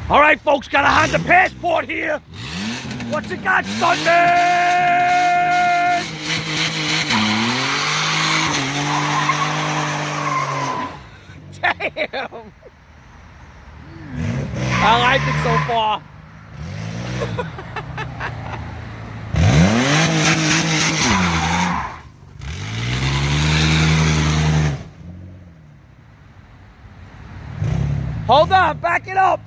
All right, folks, got a Honda Passport here. What's it got, stuntman? Damn. I like it so far. Hold on, back it up.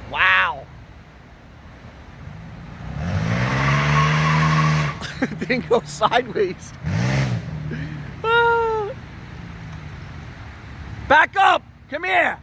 Wow. Didn't go sideways. Back up. Come here.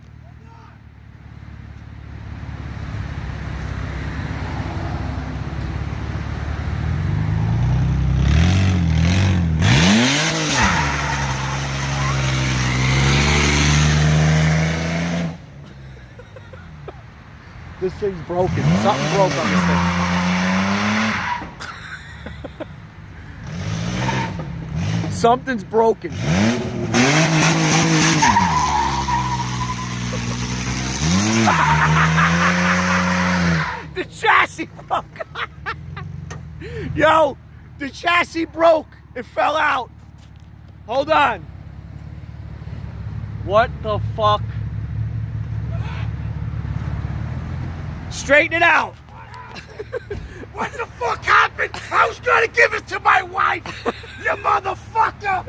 This thing's broken. Something broke on this thing. Something's broken. The chassis broke. Yo, the chassis broke. It fell out. Hold on. What the fuck? Straighten it out. What the fuck happened? I was gonna give it to my wife. You motherfucker.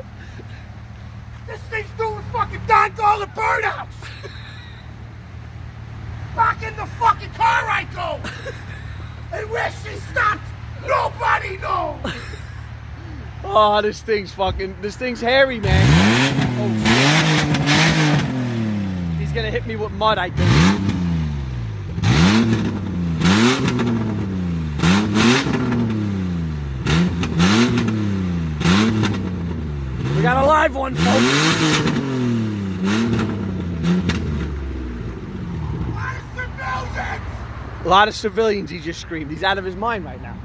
This thing's doing fucking Don Garland burnouts. Back in the fucking car I go. And where she stopped, nobody knows. Oh, this thing's hairy, man. Oh, shit. He's gonna hit me with mud, I think. We got a live one, folks. A lot of civilians, he just screamed. He's out of his mind right now.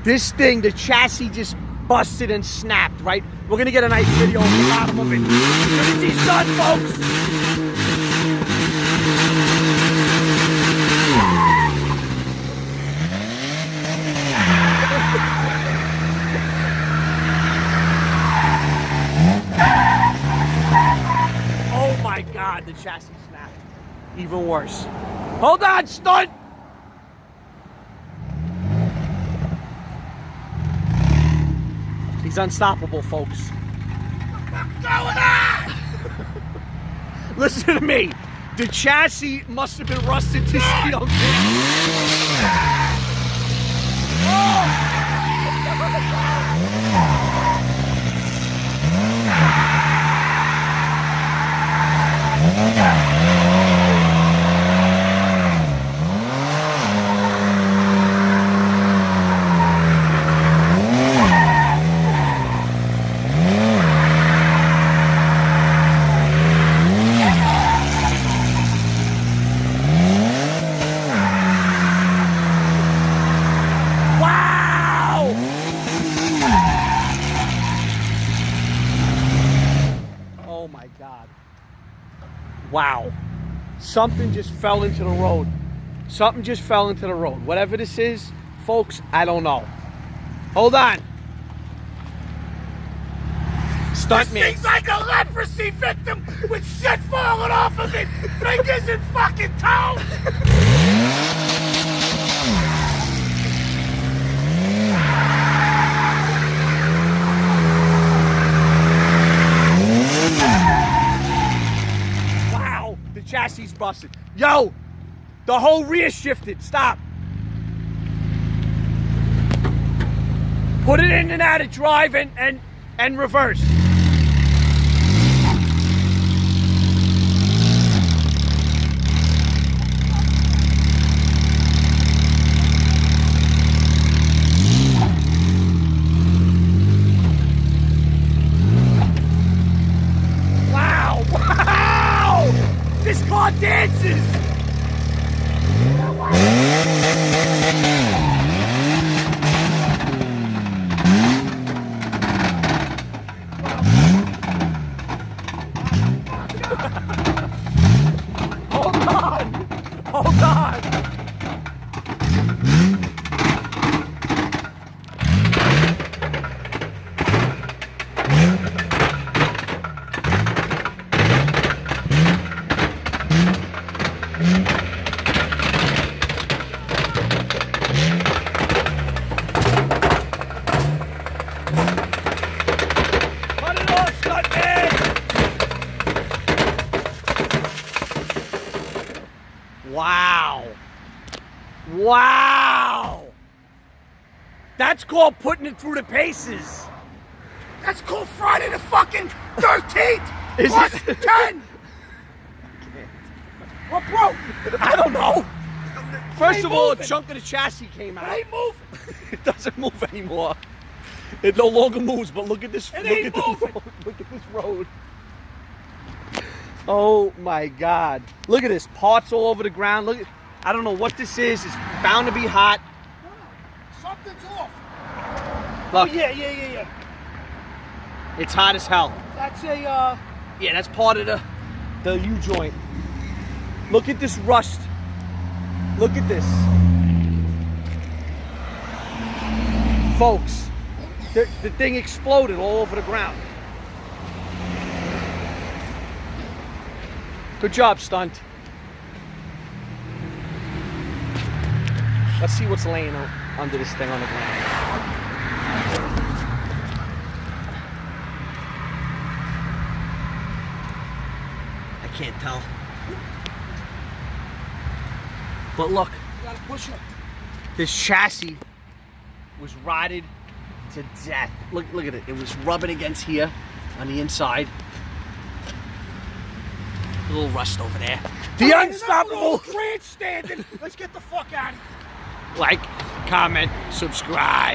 This thing, the chassis just busted and snapped, right? We're gonna get a nice video of the bottom of it. As soon as he's done, folks. Oh my God, the chassis snapped. Even worse. Hold on, stunt! He's unstoppable, folks. What's going on? Listen to me. The chassis must have been rusted to steel. Oh my God. Wow. Something just fell into the road. Something just fell into the road. Whatever this is, folks, I don't know. Hold on. Stunt me. This thing's like a leprosy victim with shit falling off of it. Fingers and fucking toes. Wow, the chassis busted. Yo, the whole rear shifted. Stop. Put it in and out of drive and reverse. Wow! Wow! This car dances! Cut it off, Junkman! Wow. Wow. That's called putting it through the paces. That's called Friday the fucking 13th. Is plus it? 10. What broke? I don't know. First ain't of all, a moving. chunk of the chassis came It out. ain't moving. It doesn't move anymore. It no longer moves, but look at this. It Look ain't at the moving. road. Look at this road. Oh my God. Look at this. Parts all over the ground. Look at, I don't know what this is. It's bound to be hot. Something's off. Look, Oh, yeah. it's hot as hell. That's a, Yeah, that's part of the U-joint. Look at this rust. Look at this. Folks, the thing exploded all over the ground. Good job, stunt. Let's see what's laying under this thing on the ground. I can't tell. But look, you gotta push it. this chassis was rotted to death. Look at it. It was rubbing against here on the inside. A little rust over there. The unstoppable. Grandstanding. Let's get the fuck out of here. Like, comment, subscribe.